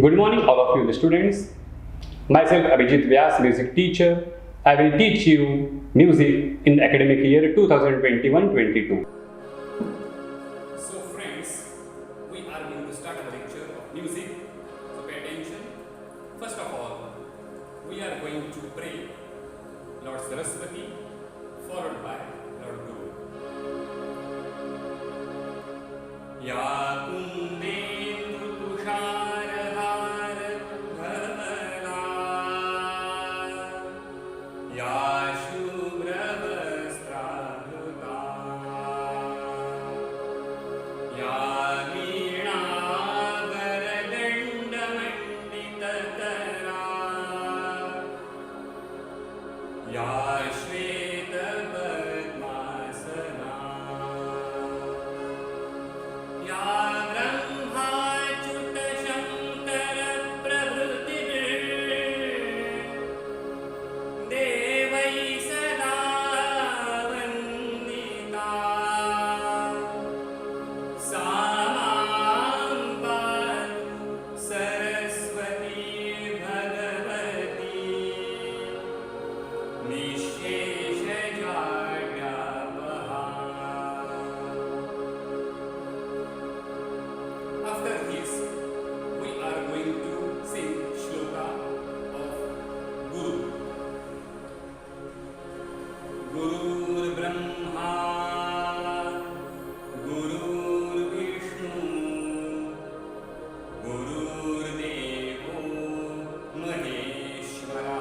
Good morning, all of you, the students. Myself, Abhijit Vyas, music teacher. I will teach you music in the academic year 2021-22. So, friends, we are going to start our lecture of music. So, pay attention. First of all, we are going to pray Lord Saraswati, followed by Lord Guru. Ya Kundendru Tusharhar Dhamala Ya Shubhravastravruta Ya Veena-varadandamanditara Ya Shveta-padmasana Ya Brahma-Achyuta-Shankara-Prabhutibhir Devai sada vandita Sa Maam Patu Saraswati Bhagavati Nishesha-Jagyapaha. After this, we are going to sing shloka of Guru. Gurur Brahma, Gurur Vishnu, Gurur Devo Maheshwara.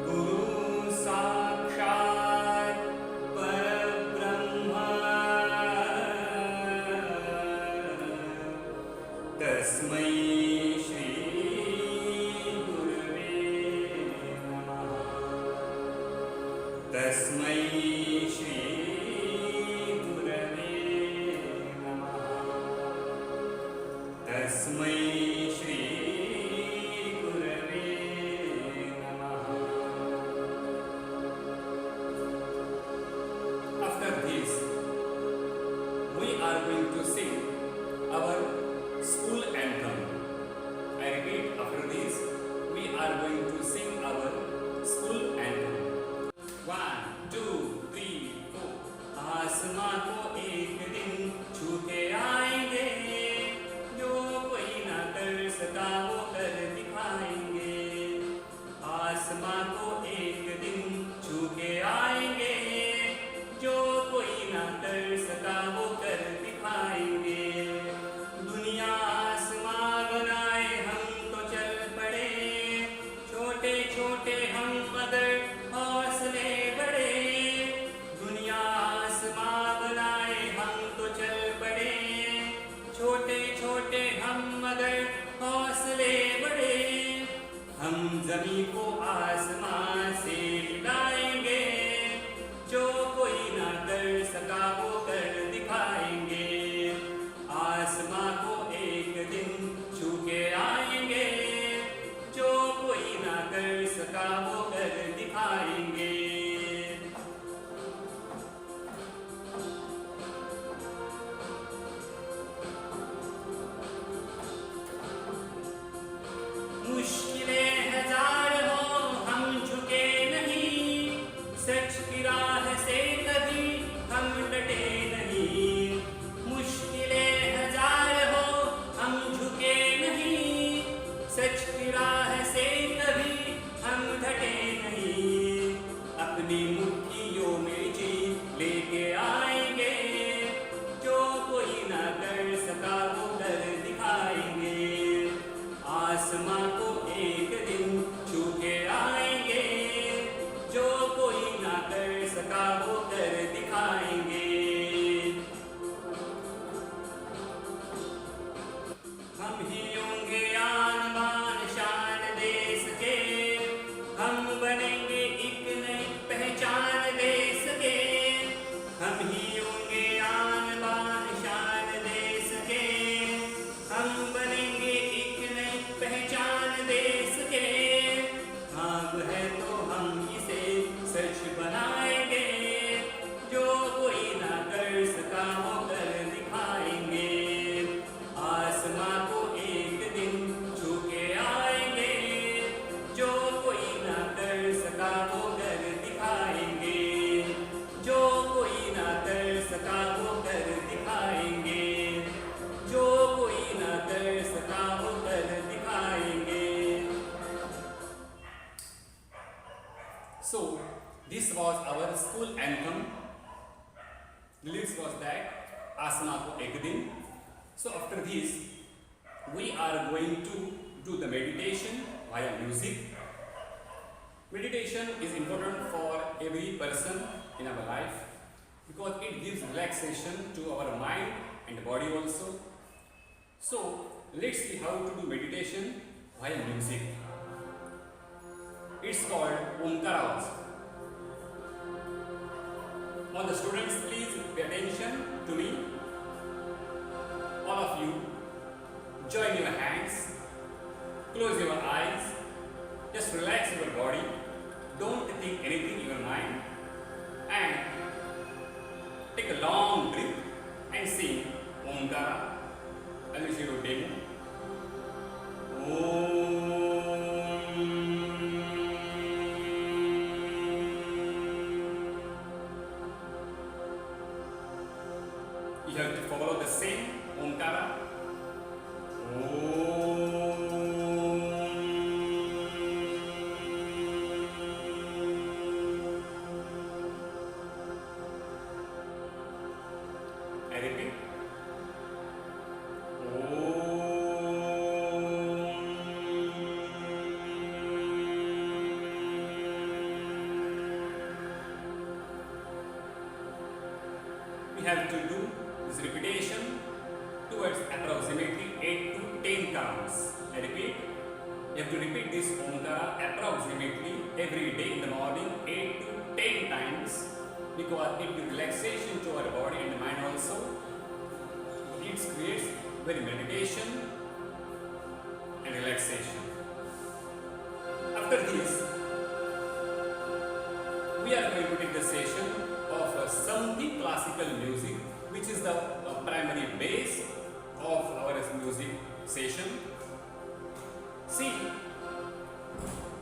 Guru Sakshat Parabrahma Tasmai Shri Gurave Namah. Tasmai Shri Gurave Namah. Tasmai Shri Gurave Namah. After this, we are going to sing our school anthem. I repeat, after this, we are going to sing our school anthem. 1, 2, 3, 4. आसमां को एक दिन छू के आएंगे, जो कोई ना कर सका वो कर दिखाएंगे। आसमां को एक दिन छू के आएंगे, जो कोई ना कर सका वो कर दिखाएंगे। दुनिया आसमां बनाए हम तो चल पड़े, छोटे छोटे हम मगर हौसले बड़े। दुनिया आसमां बनाए हम तो चल पड़े, छोटे छोटे हम मगर हौसले बड़े। हम जमीन को आसमां से हिलाएंगे, जो कोई ना कर सका वो कर दिखाएंगे। आसमां को एक दिन छू के आएंगे, जो कोई ना कर सका वो कर दिखाएंगे। मुश्किलें हजार हो हम झुके नहीं, सच की राह से कभी हम डटे नहीं। मुश्किलें हजार हो हम झुके नहीं, सच की राह से कभी हम डटे नहीं। अपनी मुट्ठियों में जीत लेके आएंगे, जो कोई ना कर सका वो कर दिखाएंगे। आसमां को एक दिन छू के आएंगे, जो कोई ना कर सका वो कर दिखाएंगे। हम ही होंगे आन बान शान देश के, हम बनेंगे एक नई पहचान देश के। हम ही होंगे आन बान शान देश के, हम बनेंगे एक नई पहचान देश के। हाँ है तो हम इसे सच बनाएंगे, जो कोई ना कर सका वो कर दिखाएंगे। आसमां The lyrics was that Asma ko ek din. So after this, we are going to do the meditation via music. Meditation is important for every person in our life because it gives relaxation to our mind and body also. So let's see how to do meditation via music. It's called Omkara also. All the students, please pay attention to me. All of you, join your hands, close your eyes, just relax your body, don't think anything in your mind, and take a long breath and sing Omkara. I will show you a demo. You have to follow the same Omkara. I repeat. We have to do this repetition towards approximately 8 to 10 counts. I repeat, you have to repeat this Omkara approximately every day in the morning 8 to 10 times because it gives relaxation to our body and mind also. It creates very meditation and relaxation. After this, we are going to take the session of Sanghi classical music, which is the primary base of our music session. See,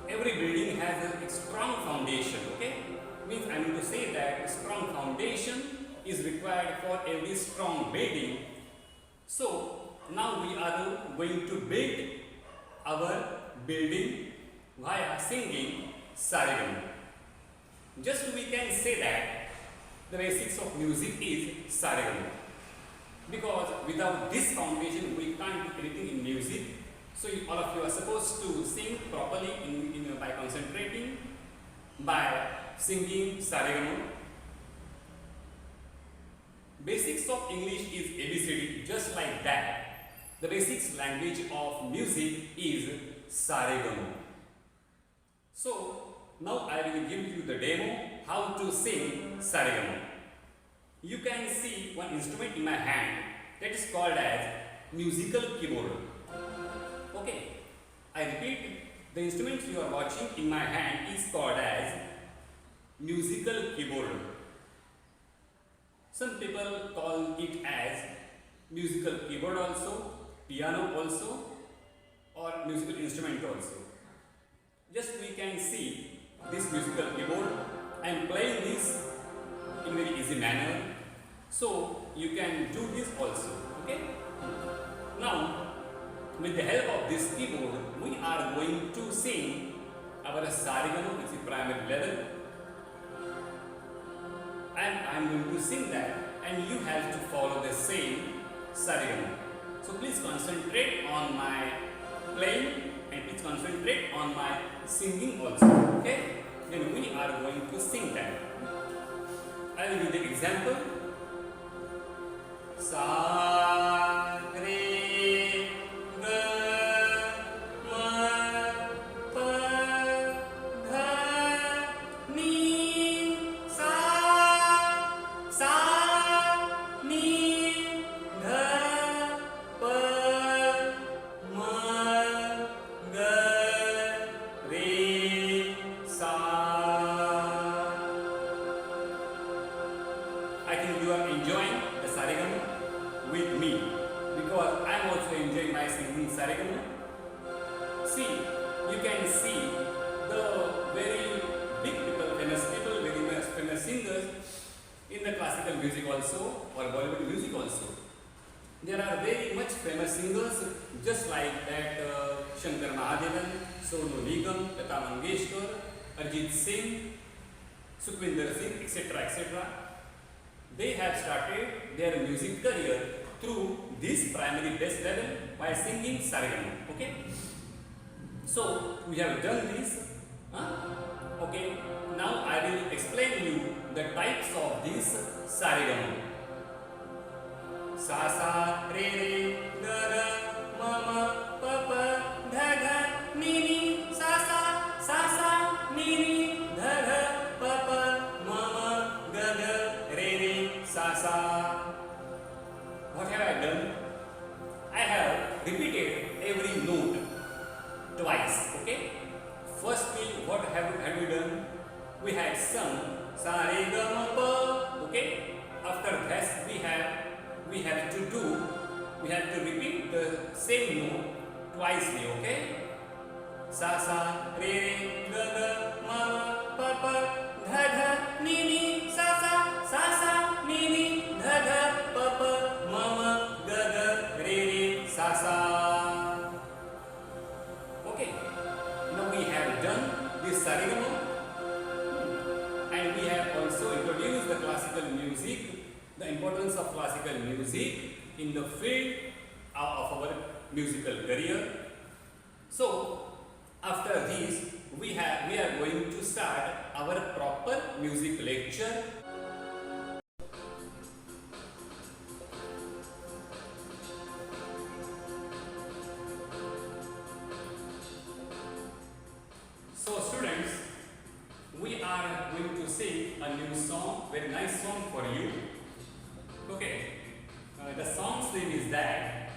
every building has a strong foundation, okay? Means I mean to say that a strong foundation is required for every strong building. So, now we are going to build our building via singing Saregama. Just we can say that the basics of music is Saregama. Because without this foundation, we can't do anything in music. So all of you are supposed to sing properly by concentrating, by singing Saregama. Basics of English is ABCD, just like that. The basics language of music is Saregama. So now I will give you the demo how to sing Saregama. You can see one instrument in my hand that is called as musical keyboard. Okay, I repeat, the instrument you are watching in my hand is called as musical keyboard. Some people call it as musical keyboard also, piano also, or musical instrument also. Just we can see this musical keyboard. I am playing this in very easy manner, so you can do this also. Okay. Now, with the help of this keyboard, we are going to sing our Saregama, which is primary level, and I am going to sing that, and you have to follow the same Saregama. So please concentrate on my playing and please concentrate on my singing also. Okay? Then we are going to sing that. I will give the example. Sa re ga ma pa dha ni sa ni dha pa ma ga re sa. I think you are enjoying the Saregama with me because I am also enjoying my singing Saregama. See, you can see the very big people, very famous singers in the classical music also or Bollywood music also. There are very much famous singers just like that Shankar Mahadevan, Sonu Nigam, Lata Mangeshkar, Arjit Singh, Sukhwinder Singh, etc. etc. they have started their music career through this primary base level by singing Saregama. Okay. So we have done this. Okay. Now I will explain you the types of this Saregama. Sa sa re re ga ga ma ma pa pa dha dha ni ni sa sa ni ni dha dha pa pa ma ma ga ga re re sa sa. What have I done? I have repeated every note twice. Okay. Firstly, what have we done? We had sung sa re ga ma pa. Okay. After that, we have to repeat the same note twice. Okay. Sa sa re re ga ga ma ma pa pa dha dha ni ni sa sa ni ni dha dha pa pa ma ma ga ga re re sa sa. Okay. Now we have done this Saregama, and we have also introduced the classical music, the importance of classical music in the field of our musical career. So after this, we are going to start our proper music lecture. So students, we are going to sing a new song, very nice song for you. Okay, the song's name is that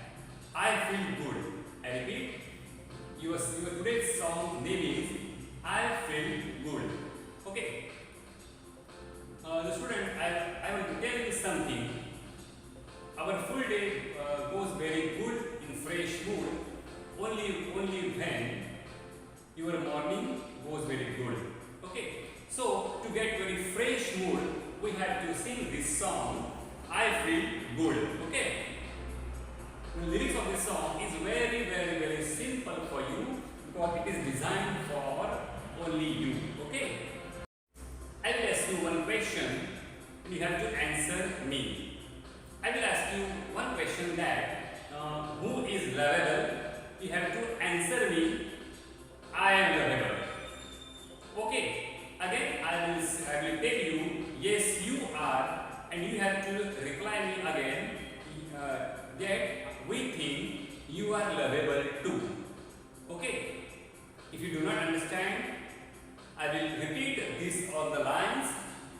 I Feel Good. I repeat, your today's song name is I Feel Good. Okay, the student, I want to tell you something. Our full day goes very good in fresh mood only when your morning goes very good. Okay, so to get very fresh mood, we have to sing this song I Feel Good. Okay, the lyrics of this song is very simple for you because it is designed for only you. Okay, I will ask you one question and you have to answer me. I will ask you one question that who is lovable? You have to answer me. I am lovable. Okay. Again, I will tell you yes you are, and you have to reply me again that we think you are lovable too. Okay. If you do not understand, I will repeat this on the lines.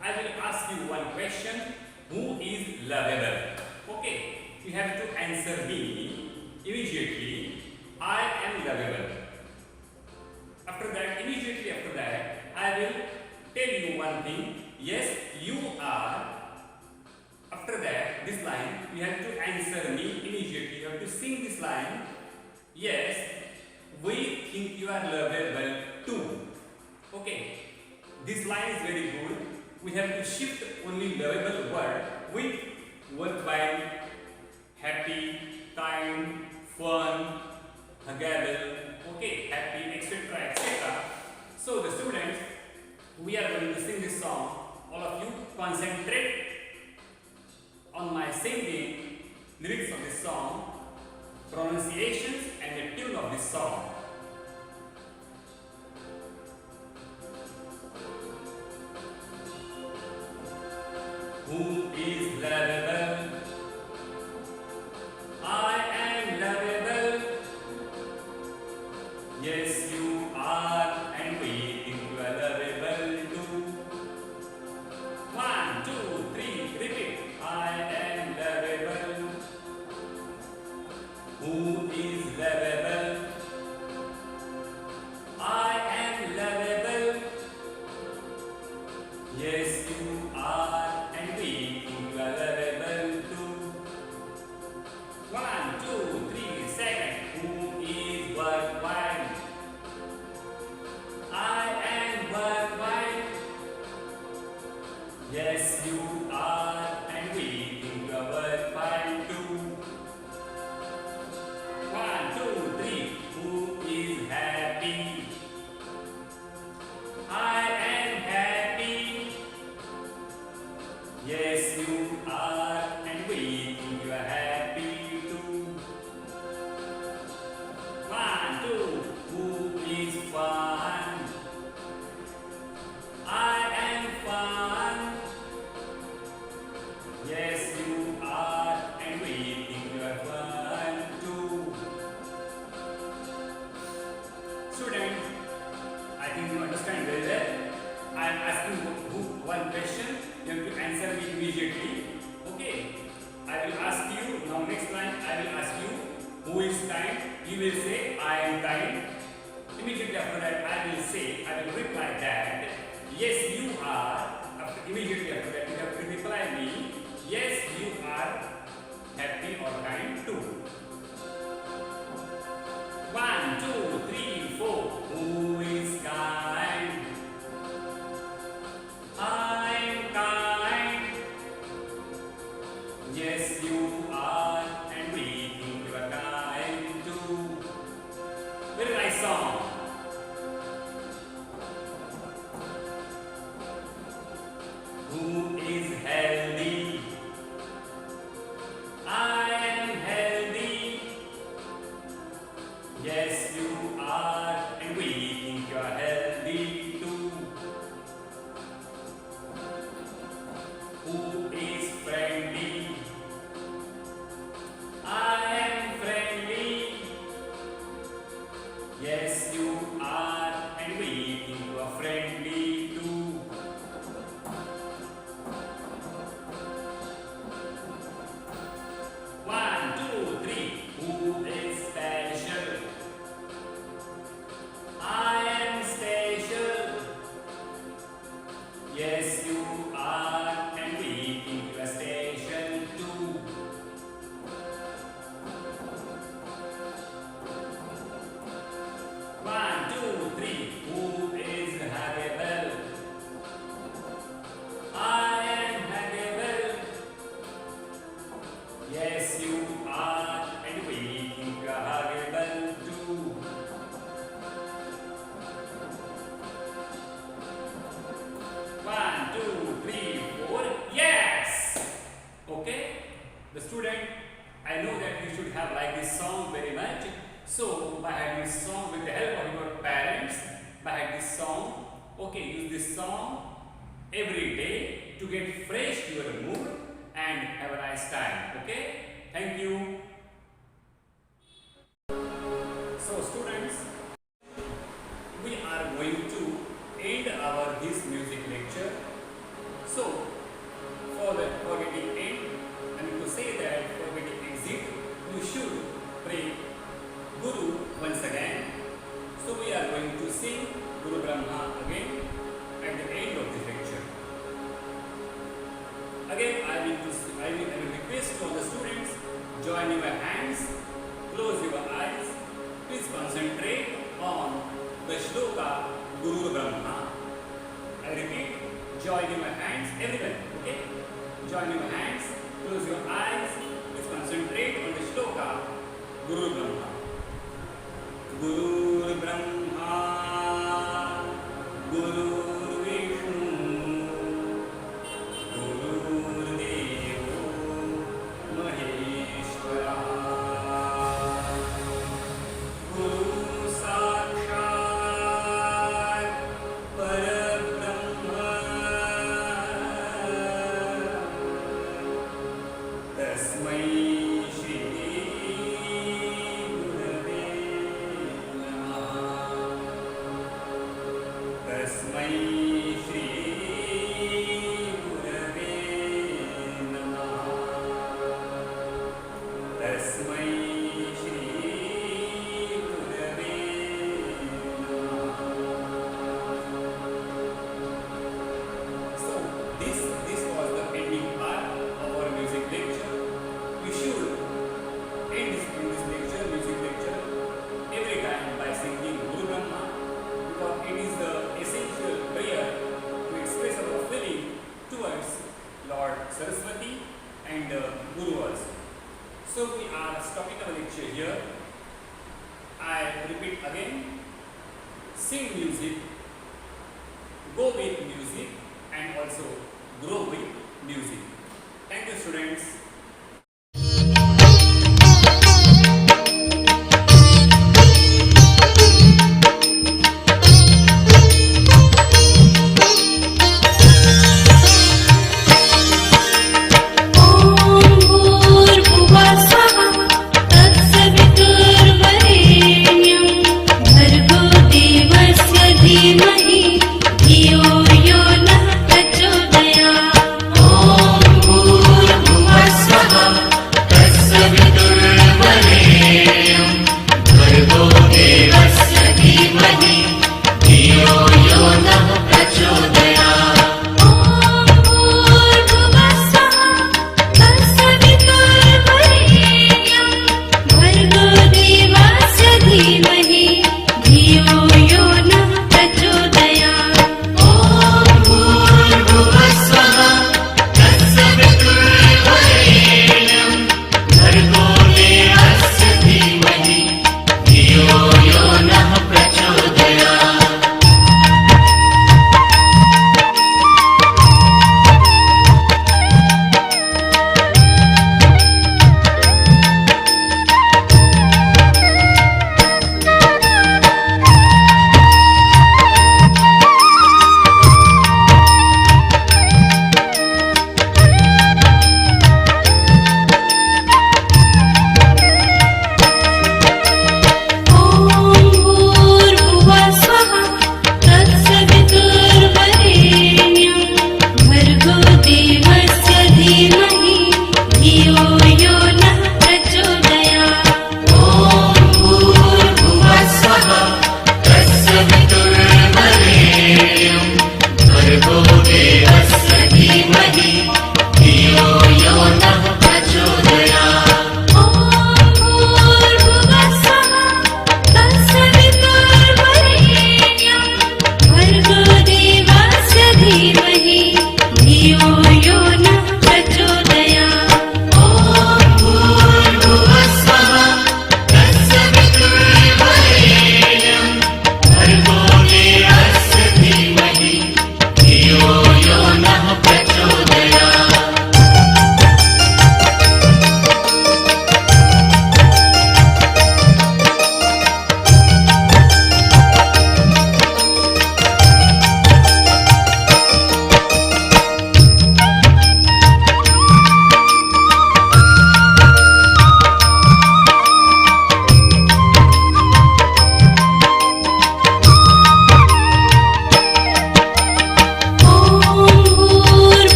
I will ask you one question. Who is lovable? Okay. You have to answer me immediately. I am lovable. Immediately after that, I will tell you one thing. Yes, you are. After that, this line, you have to answer me immediately. You have to sing this line. Yes, we think you are lovable too. Okay. This line is very good. We have to shift only lovable word with worthwhile, happy, kind, fun, agreeable, okay, happy, etc. etc. So the students, we are going to sing this song. All of you concentrate on my singing, lyrics of this song, pronunciations and the tune of this song. Who is lovable? I am lovable. Yes, you are, and we think you are lovable too. 1, 2, 3, repeat. I am lovable. Who is lovable? will say, I am kind. Immediately after that, I will say, I will reply that, yes, you are. Immediately after that, you have to reply me, yes, you are happy or kind too. 1, 2, 3, 4. Who is kind? I'm kind. Yes, you are, and we think you are kind too. Very nice song. Who is healthy? I am healthy. Yes, you are, and we think you are healthy too. Who is friendly? I am friendly. Yes, you are, and we think you are friendly too. One, two, three. Who is special? I am special. Yes, you are, and we think you are special too. One, two, three. Who is huggable? I am huggable. Yes, you are, and we think you are huggable too. One, two, three, four. Yes! Okay? The student, I know that you should have liked this song very much. So, by having this song with the help of your parents, by having this song, okay, use this song every day to get fresh to your mood and have a nice time. Okay? Thank you. So, students, we are going to end our this music lecture. So, for getting end, I mean to say that for getting exit, you should pray Guru once again. So, we are going to sing Guru Brahma again at the end of this lecture. Again, I will request all the students, join your hands, close your eyes, please concentrate on the shloka Guru Brahma. I repeat, join your hands, everyone, okay? Join your hands, close your eyes, please concentrate on the shloka Guru Brahma. Guru Brahma, Guru Vishnu, Guru Devo Maheshwara, Guru Sakshat Parabrahma, Tasmai Shri Gurave Namah. Tasmai Shri Gurave Namah. Tasmai Shri Gurave Namah. So this was the ending part of our music lecture. We should end this music lecture every time by singing Guru Brahma, because it is the essential prayer to express our feeling towards Lord Saraswati and Guru also. So we are stopping our lecture here. I repeat again, sing music, go with music, and also grow with music. Thank you, students.